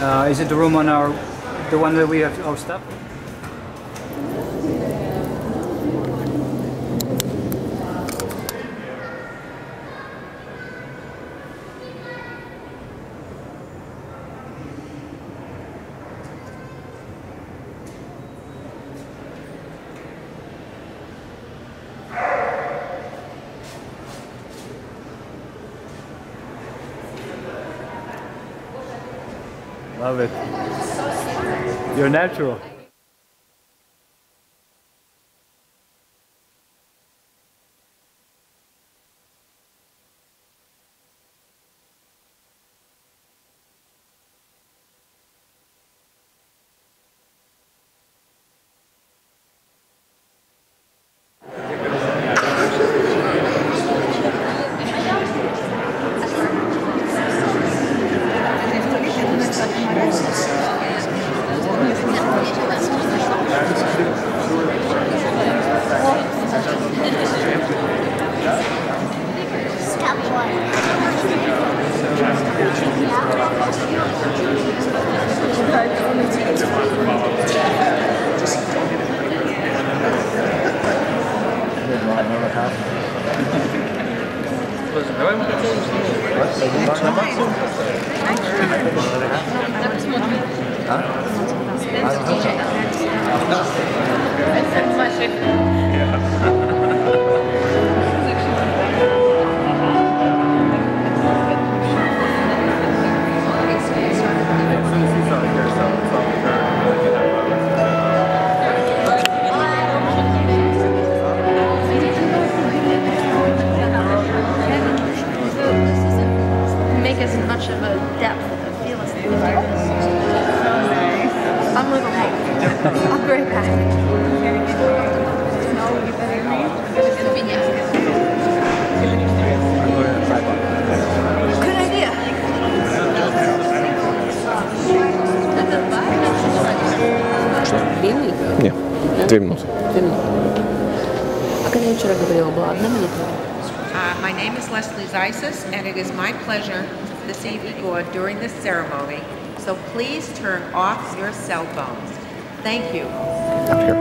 Is it the room on the one that we have our stuff? Love it. You're natural. Nie, 2 minuty. My name is Leslie Zeisis, and it is my pleasure to see Igor during this ceremony. So please turn off your cell phones. Thank you. Up here.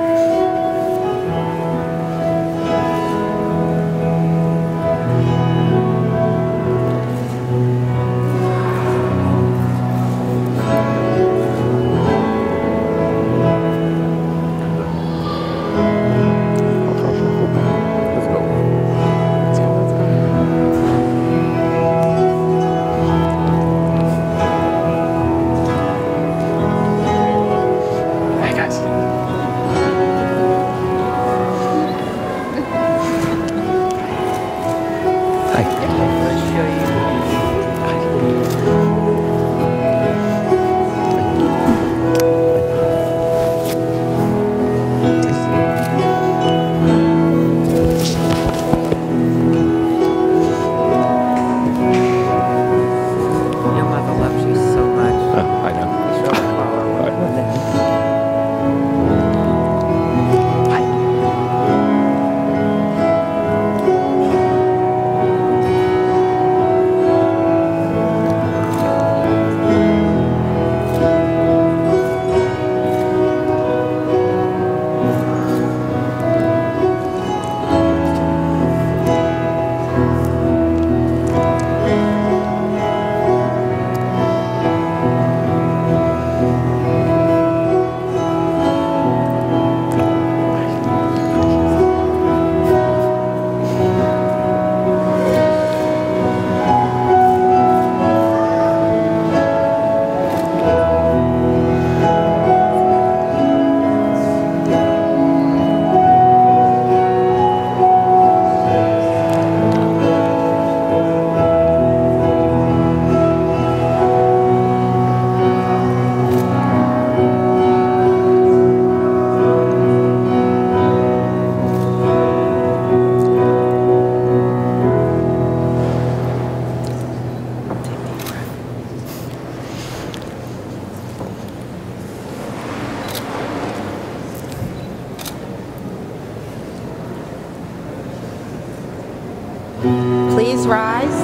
Please rise.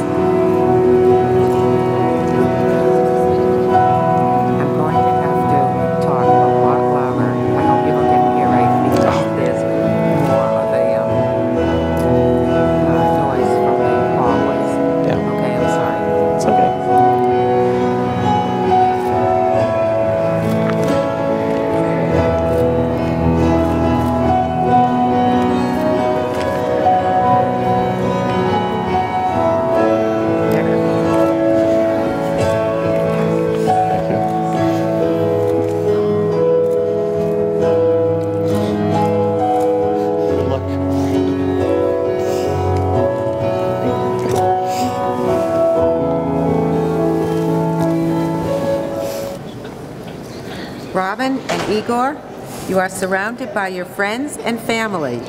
And Igor, you are surrounded by your friends and family,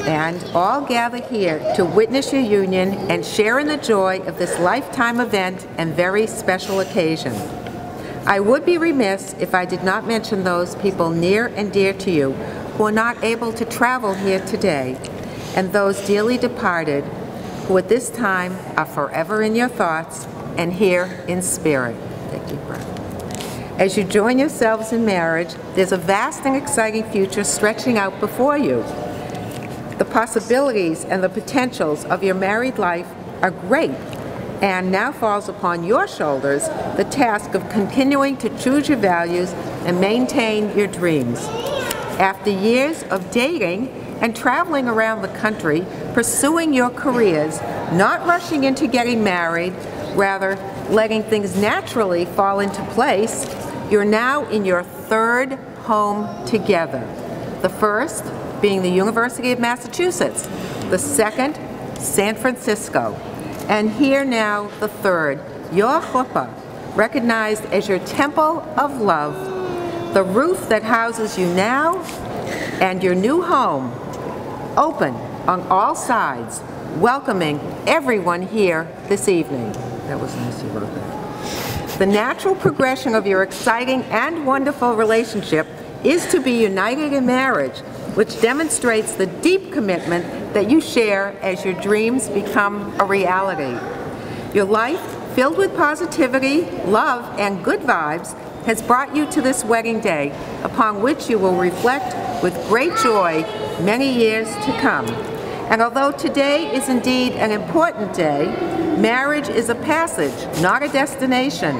and all gathered here to witness your union and share in the joy of this lifetime event and very special occasion. I would be remiss if I did not mention those people near and dear to you who are not able to travel here today, and those dearly departed who at this time are forever in your thoughts and here in spirit. Take a deep breath. As you join yourselves in marriage, there's a vast and exciting future stretching out before you. The possibilities and the potentials of your married life are great, and now falls upon your shoulders the task of continuing to choose your values and maintain your dreams. After years of dating and traveling around the country, pursuing your careers, not rushing into getting married, rather letting things naturally fall into place, you're now in your third home together. The first being the University of Massachusetts, the second, San Francisco, and here now the third, your chuppah, recognized as your temple of love, the roof that houses you now, and your new home, open on all sides, welcoming everyone here this evening. That was nice you wrote that. The natural progression of your exciting and wonderful relationship is to be united in marriage, which demonstrates the deep commitment that you share as your dreams become a reality. Your life, filled with positivity, love, and good vibes, has brought you to this wedding day, upon which you will reflect with great joy many years to come. And although today is indeed an important day, marriage is a passage, not a destination.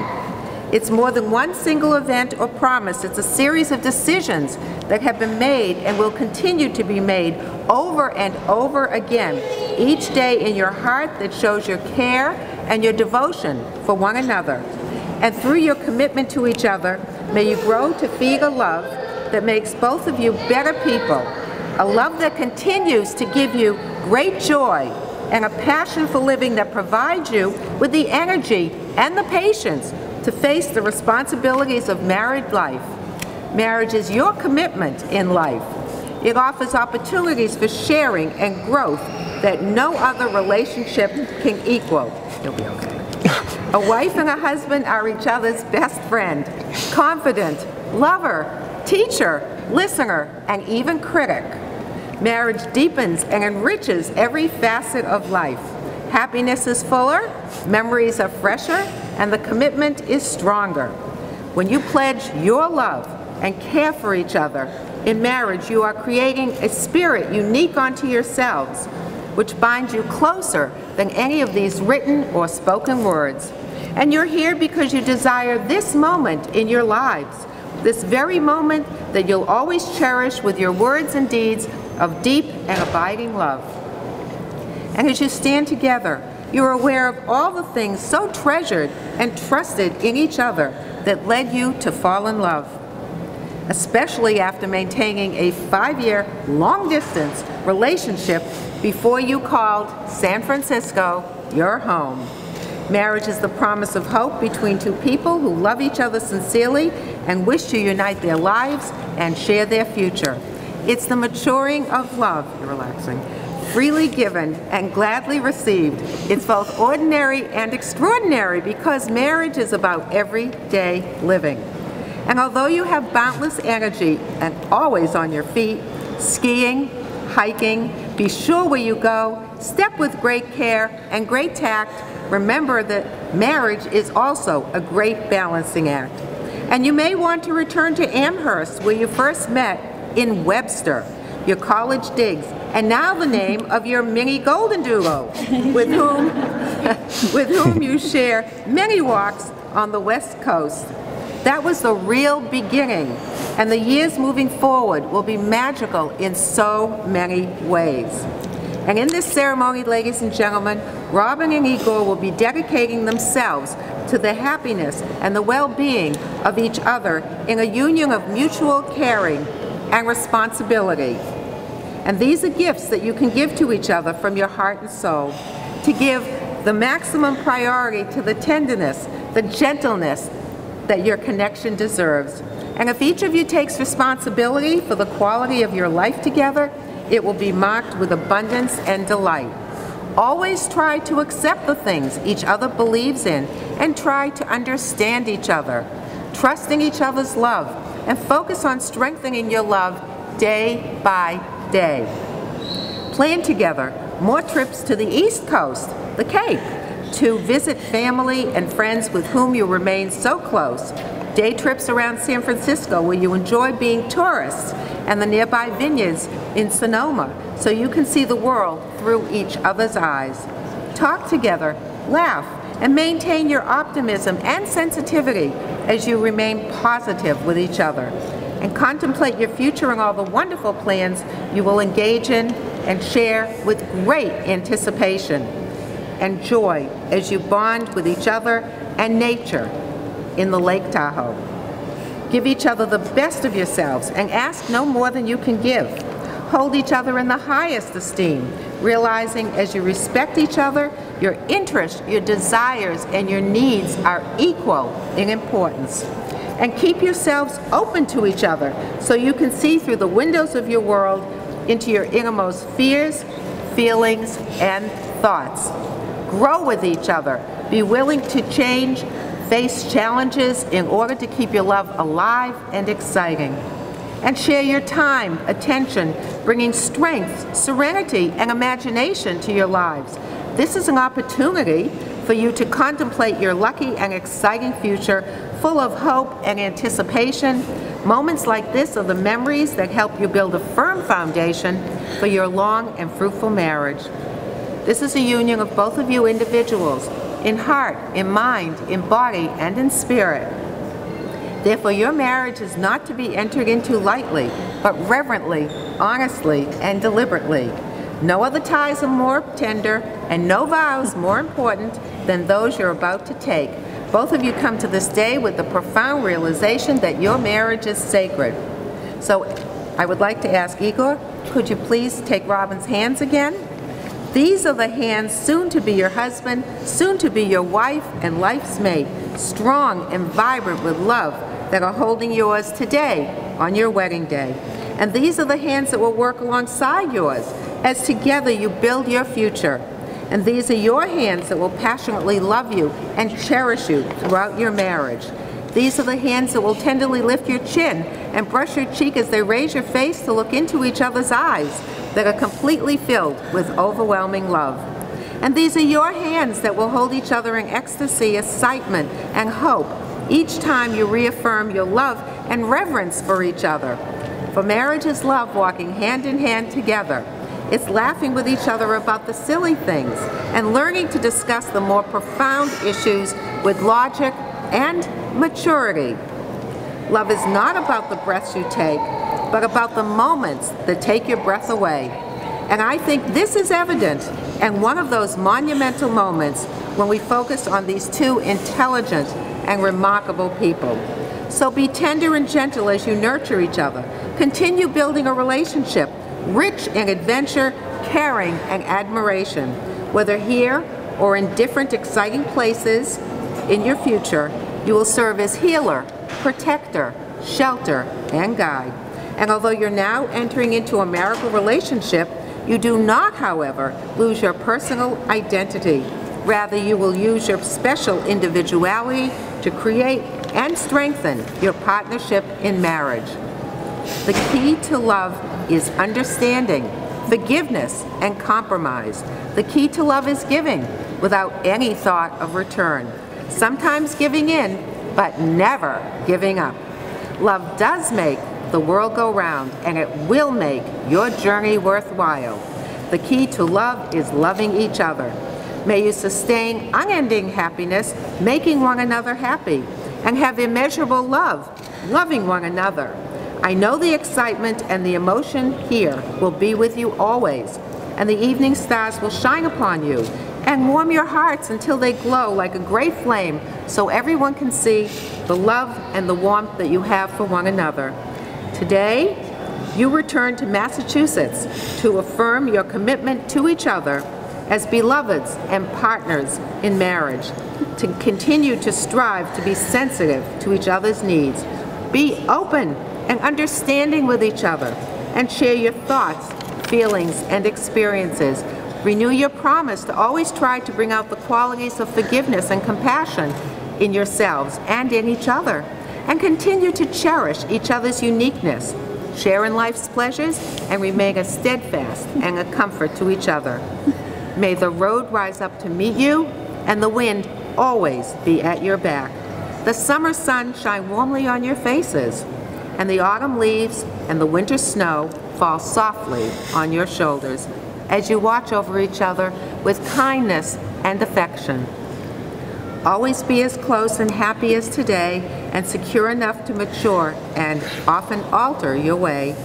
It's more than one single event or promise. It's a series of decisions that have been made and will continue to be made over and over again, each day in your heart that shows your care and your devotion for one another. And through your commitment to each other, may you grow to feed a love that makes both of you better people, a love that continues to give you great joy, and a passion for living that provides you with the energy and the patience to face the responsibilities of married life. Marriage is your commitment in life. It offers opportunities for sharing and growth that no other relationship can equal. You'll be okay. A wife and a husband are each other's best friend, confidant, lover, teacher, listener, and even critic. Marriage deepens and enriches every facet of life. Happiness is fuller, memories are fresher, and the commitment is stronger. When you pledge your love and care for each other in marriage, you are creating a spirit unique unto yourselves, which binds you closer than any of these written or spoken words. And you're here because you desire this moment in your lives, this very moment that you'll always cherish with your words and deeds of deep and abiding love. And as you stand together, you are aware of all the things so treasured and trusted in each other that led you to fall in love, especially after maintaining a 5-year long-distance relationship before you called San Francisco your home. Marriage is the promise of hope between two people who love each other sincerely and wish to unite their lives and share their future. It's the maturing of love, you're relaxing, freely given and gladly received. It's both ordinary and extraordinary because marriage is about everyday living. And although you have boundless energy and always on your feet, skiing, hiking, be sure where you go, step with great care and great tact, remember that marriage is also a great balancing act. And you may want to return to Amherst, where you first met in Webster, your college digs, and now the name of your mini golden doodle, with whom you share many walks on the West Coast. That was the real beginning, and the years moving forward will be magical in so many ways. And in this ceremony, ladies and gentlemen, Robin and Igor will be dedicating themselves to the happiness and the well-being of each other in a union of mutual caring and responsibility. And these are gifts that you can give to each other from your heart and soul, to give the maximum priority to the tenderness, the gentleness, that your connection deserves. And if each of you takes responsibility for the quality of your life together, it will be marked with abundance and delight. Always try to accept the things each other believes in and try to understand each other, trusting each other's love, and focus on strengthening your love day by day. Plan together more trips to the East Coast, the Cape, to visit family and friends with whom you remain so close, day trips around San Francisco where you enjoy being tourists, and the nearby vineyards in Sonoma so you can see the world through each other's eyes. Talk together, laugh, and maintain your optimism and sensitivity as you remain positive with each other. And contemplate your future and all the wonderful plans you will engage in and share with great anticipation and joy as you bond with each other and nature in the Lake Tahoe. Give each other the best of yourselves and ask no more than you can give. Hold each other in the highest esteem, realizing as you respect each other, your interests, your desires, and your needs are equal in importance. And keep yourselves open to each other so you can see through the windows of your world into your innermost fears, feelings, and thoughts. Grow with each other. Be willing to change, face challenges in order to keep your love alive and exciting. And share your time, attention, bringing strength, serenity, and imagination to your lives. This is an opportunity for you to contemplate your lucky and exciting future full of hope and anticipation. Moments like this are the memories that help you build a firm foundation for your long and fruitful marriage. This is a union of both of you individuals, in heart, in mind, in body, and in spirit. Therefore, your marriage is not to be entered into lightly, but reverently, honestly, and deliberately. No other ties are more tender, and no vows more important than those you're about to take. Both of you come to this day with the profound realization that your marriage is sacred. So I would like to ask Igor, could you please take Robin's hands again? These are the hands soon to be your husband, soon to be your wife and life's mate, strong and vibrant with love, that are holding yours today on your wedding day. And these are the hands that will work alongside yours as together you build your future. And these are your hands that will passionately love you and cherish you throughout your marriage. These are the hands that will tenderly lift your chin and brush your cheek as they raise your face to look into each other's eyes that are completely filled with overwhelming love. And these are your hands that will hold each other in ecstasy, excitement, and hope each time you reaffirm your love and reverence for each other. For marriage is love walking hand in hand together. It's laughing with each other about the silly things and learning to discuss the more profound issues with logic and maturity. Love is not about the breaths you take, but about the moments that take your breath away. And I think this is evident and one of those monumental moments when we focus on these two intelligent and remarkable people. So be tender and gentle as you nurture each other. Continue building a relationship rich in adventure, caring, and admiration. Whether here or in different exciting places in your future, you will serve as healer, protector, shelter, and guide. And although you're now entering into a marital relationship, you do not, however, lose your personal identity. Rather, you will use your special individuality to create and strengthen your partnership in marriage. The key to love is understanding, forgiveness, and compromise. The key to love is giving without any thought of return. Sometimes giving in, but never giving up. Love does make the world go round, and it will make your journey worthwhile. The key to love is loving each other. May you sustain unending happiness, making one another happy, and have immeasurable love, loving one another. I know the excitement and the emotion here will be with you always, and the evening stars will shine upon you and warm your hearts until they glow like a great flame so everyone can see the love and the warmth that you have for one another. Today, you return to Massachusetts to affirm your commitment to each other as beloveds and partners in marriage, to continue to strive to be sensitive to each other's needs, be open and understanding with each other, and share your thoughts, feelings, and experiences. Renew your promise to always try to bring out the qualities of forgiveness and compassion in yourselves and in each other, and continue to cherish each other's uniqueness, share in life's pleasures, and remain a steadfast and a comfort to each other. May the road rise up to meet you, and the wind always be at your back. The summer sun shine warmly on your faces, and the autumn leaves and the winter snow fall softly on your shoulders as you watch over each other with kindness and affection. Always be as close and happy as today, and secure enough to mature and often alter your way.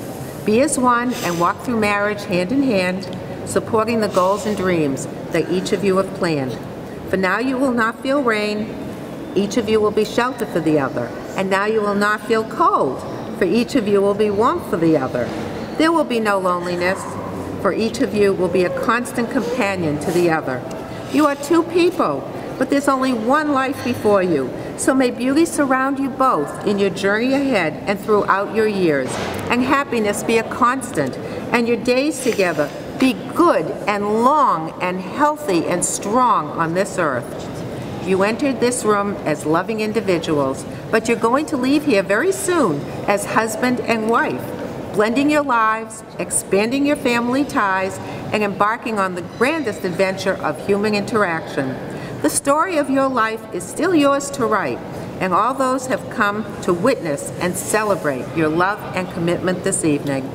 Be as one and walk through marriage hand in hand, supporting the goals and dreams that each of you have planned. For now you will not feel rain, each of you will be shelter for the other. And now you will not feel cold, for each of you will be warmth for the other. There will be no loneliness, for each of you will be a constant companion to the other. You are two people, but there's only one life before you. So may beauty surround you both in your journey ahead and throughout your years, and happiness be a constant, and your days together be good and long and healthy and strong on this earth. You entered this room as loving individuals, but you're going to leave here very soon as husband and wife, blending your lives, expanding your family ties, and embarking on the grandest adventure of human interaction. The story of your life is still yours to write, and all those have come to witness and celebrate your love and commitment this evening.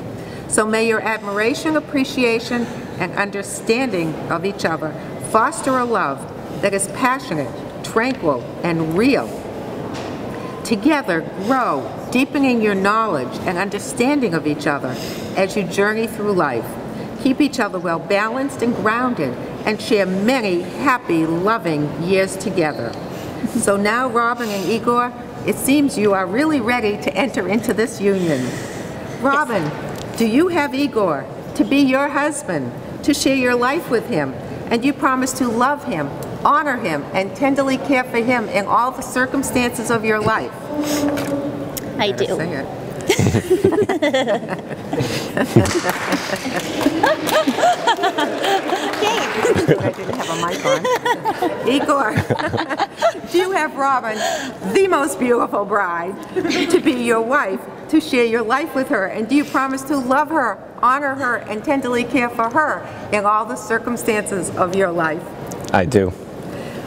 So may your admiration, appreciation, and understanding of each other foster a love that is passionate, tranquil, and real. Together, grow, deepening your knowledge and understanding of each other as you journey through life. Keep each other well balanced and grounded, and share many happy, loving years together. So now, Robin and Igor, it seems you are really ready to enter into this union. Robin, do you have Igor to be your husband, to share your life with him, and you promise to love him, honor him, and tenderly care for him in all the circumstances of your life? I do. Say it. I didn't have a mic on. Igor, do you have Robin, the most beautiful bride, to be your wife, to share your life with her? And do you promise to love her, honor her, and tenderly care for her in all the circumstances of your life? I do.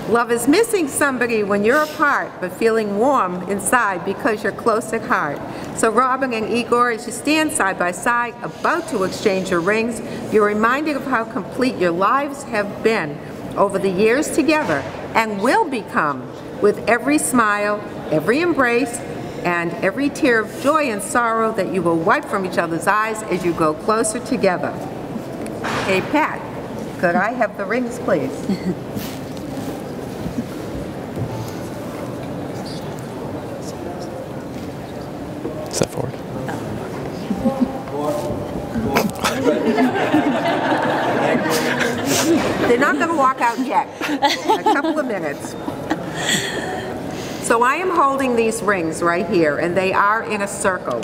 Love is missing somebody when you're apart, but feeling warm inside because you're close at heart. So Robin and Igor, as you stand side by side, about to exchange your rings, you're reminded of how complete your lives have been over the years together, and will become, with every smile, every embrace, and every tear of joy and sorrow that you will wipe from each other's eyes as you go closer together. Hey, Pat, could I have the rings, please? Step forward. They're not going to walk out yet. A couple of minutes. So I am holding these rings right here, and they are in a circle,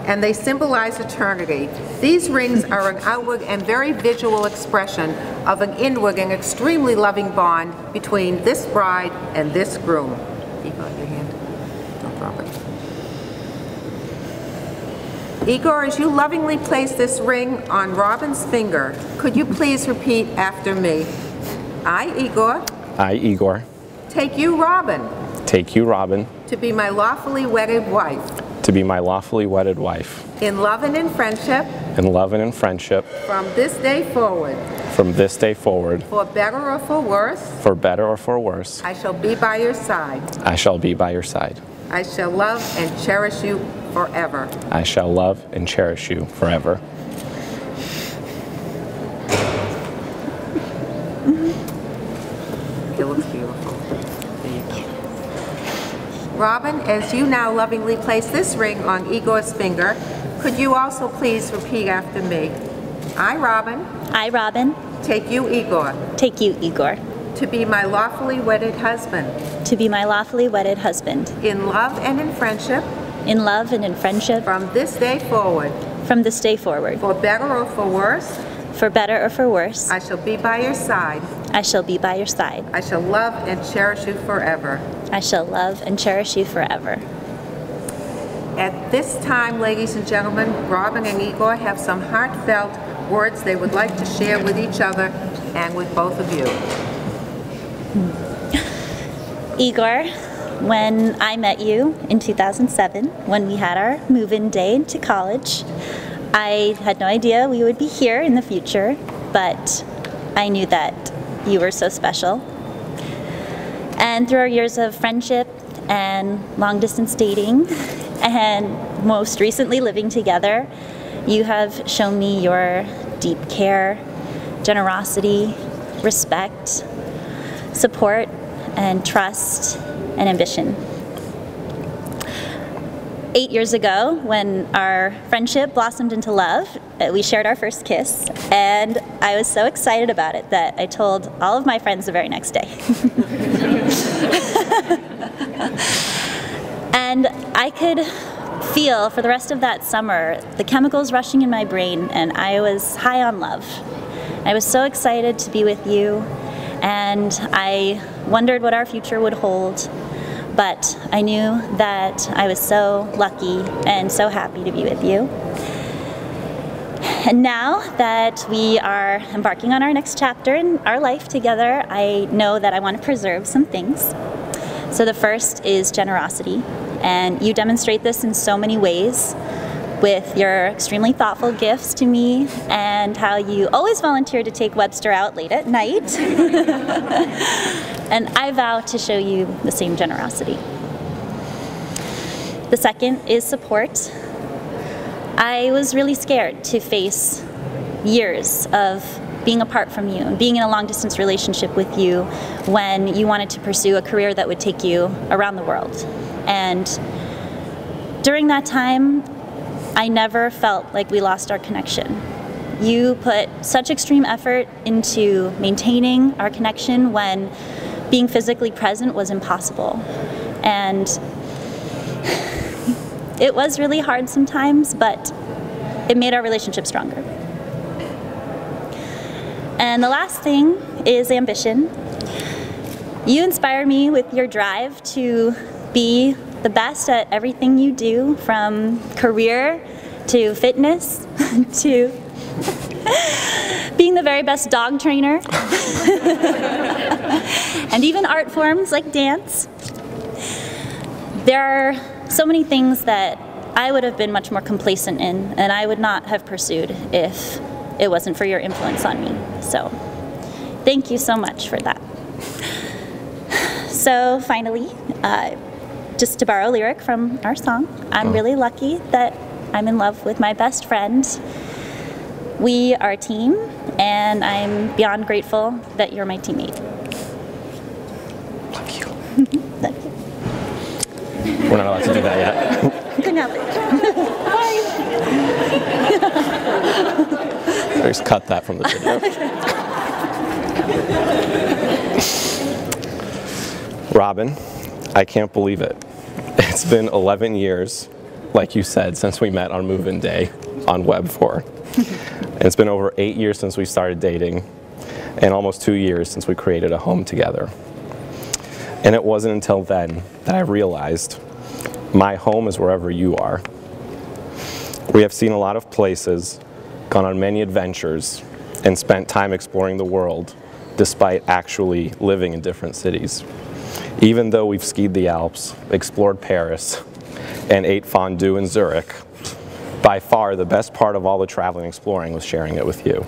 and they symbolize eternity. These rings are an outward and very visual expression of an inward and extremely loving bond between this bride and this groom. Keep out your hand. Don't drop it. Igor, as you lovingly place this ring on Robin's finger, could you please repeat after me? I, Igor. I, Igor. Take you, Robin. Take you, Robin. To be my lawfully wedded wife. To be my lawfully wedded wife. In love and in friendship. In love and in friendship. From this day forward. From this day forward. For better or for worse. For better or for worse. I shall be by your side. I shall be by your side. I shall love and cherish you forever. I shall love and cherish you forever. It looks beautiful. Robin, as you now lovingly place this ring on Igor's finger, could you also please repeat after me? I, Robin. I, Robin. take you, Igor, take you, Igor, to be my lawfully wedded husband, to be my lawfully wedded husband, in love and in friendship, in love and in friendship, from this day forward, from this day forward, for better or for worse, for better or for worse. I shall be by your side. I shall be by your side. I shall love and cherish you forever. I shall love and cherish you forever. At this time, ladies and gentlemen, Robin and Igor have some heartfelt words they would like to share with each other and with both of you. Igor, when I met you in 2007, when we had our move-in day to college, I had no idea we would be here in the future, but I knew that you were so special. And through our years of friendship and long-distance dating, and most recently living together, you have shown me your deep care, generosity, respect, support, and trust, and ambition. 8 years ago, when our friendship blossomed into love, we shared our first kiss, and I was so excited about it that I told all of my friends the very next day. And I could feel for the rest of that summer the chemicals rushing in my brain, and I was high on love. I was so excited to be with you, and I wondered what our future would hold. But I knew that I was so lucky and so happy to be with you. And now that we are embarking on our next chapter in our life together, I know that I want to preserve some things. So the first is generosity, and you demonstrate this in so many ways with your extremely thoughtful gifts to me and how you always volunteer to take Webster out late at night. And I vow to show you the same generosity. The second is support. I was really scared to face years of being apart from you and being in a long-distance relationship with you when you wanted to pursue a career that would take you around the world. And during that time, I never felt like we lost our connection. You put such extreme effort into maintaining our connection when being physically present was impossible. And it was really hard sometimes, but it made our relationship stronger. And the last thing is ambition. You inspire me with your drive to be the best at everything you do, from career to fitness to being the very best dog trainer and even art forms like dance. There are so many things that I would have been much more complacent in and I would not have pursued if it wasn't for your influence on me. So thank you so much for that. So finally, just to borrow a lyric from our song, I'm really lucky that I'm in love with my best friend. We are a team, and I'm beyond grateful that you're my teammate. Thank you. Thank you. We're not allowed to do that yet. Couldn't help it. Bye. Just cut that from the video. Robin, I can't believe it. It's been 11 years, like you said, since we met on move-in day on Web4. And it's been over 8 years since we started dating, and almost 2 years since we created a home together. And it wasn't until then that I realized my home is wherever you are. We have seen a lot of places, gone on many adventures, and spent time exploring the world despite actually living in different cities. Even though we've skied the Alps, explored Paris, and ate fondue in Zurich, by far the best part of all the traveling and exploring was sharing it with you.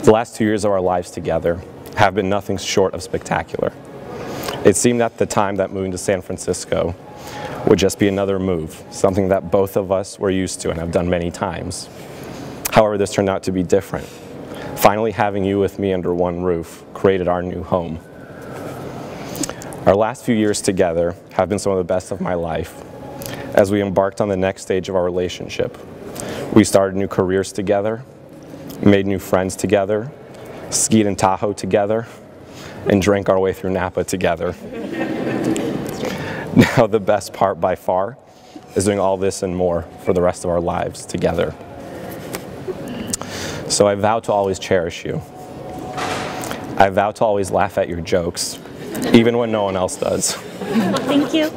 The last 2 years of our lives together have been nothing short of spectacular. It seemed at the time that moving to San Francisco would just be another move, something that both of us were used to and have done many times. However, this turned out to be different. Finally, having you with me under one roof created our new home. Our last few years together have been some of the best of my life. As we embarked on the next stage of our relationship, we started new careers together, made new friends together, skied in Tahoe together, and drank our way through Napa together. Now the best part by far is doing all this and more for the rest of our lives together. So I vow to always cherish you. I vow to always laugh at your jokes, even when no one else does. Thank you.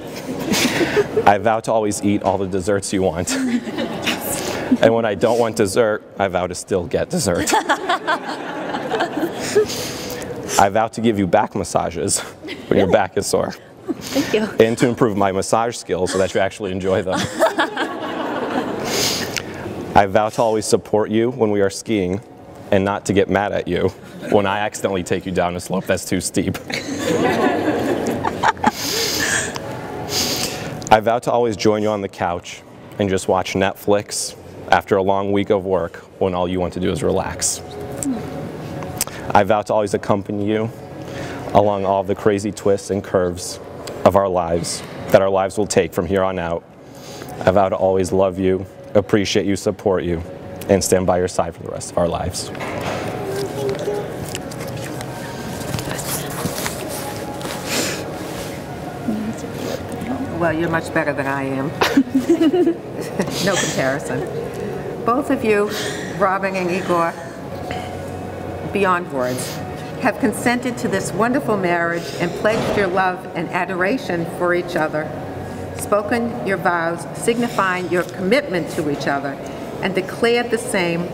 I vow to always eat all the desserts you want. And when I don't want dessert, I vow to still get dessert. I vow to give you back massages when your back is sore. Thank you. And to improve my massage skills so that you actually enjoy them. I vow to always support you when we are skiing and not to get mad at you when I accidentally take you down a slope that's too steep. I vow to always join you on the couch and just watch Netflix after a long week of work when all you want to do is relax. I vow to always accompany you along all the crazy twists and curves of our lives that our lives will take from here on out. I vow to always love you, appreciate you, support you, and stand by your side for the rest of our lives. Well, you're much better than I am. No comparison. Both of you, Robin and Igor, beyond words, have consented to this wonderful marriage and pledged your love and adoration for each other, spoken your vows signifying your commitment to each other, and declared the same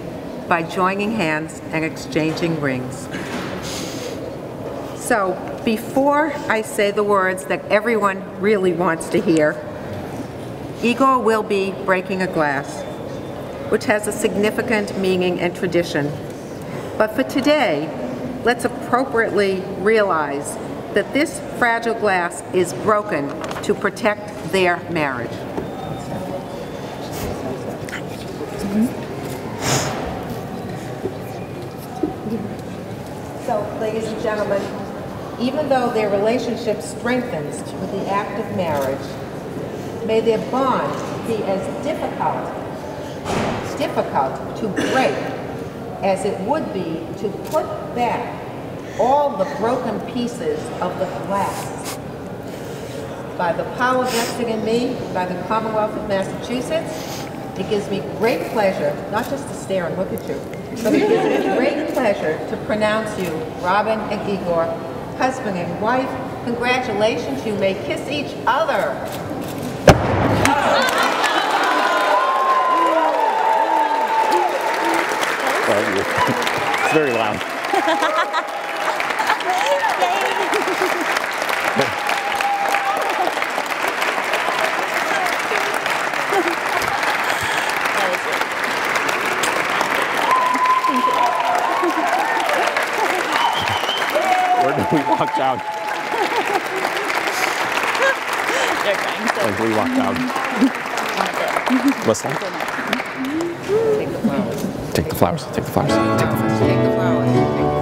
by joining hands and exchanging rings. So, before I say the words that everyone really wants to hear, Igor will be breaking a glass, which has a significant meaning and tradition. But for today, let's appropriately realize that this fragile glass is broken to protect their marriage. So, ladies and gentlemen, even though their relationship strengthens with the act of marriage, may their bond be as difficult to break as it would be to put back all the broken pieces of the glass. By the power vested in me by the Commonwealth of Massachusetts, it gives me great pleasure, not just to stare and look at you, but it gives me great pleasure to pronounce you, Robin and Igor, husband and wife. Congratulations, you may kiss each other. It's very loud. Where did we walk down? They're trying so Like we walked down. What's that? Take the flowers. Take the flowers. Take the flowers. Take the flowers. Take the flowers.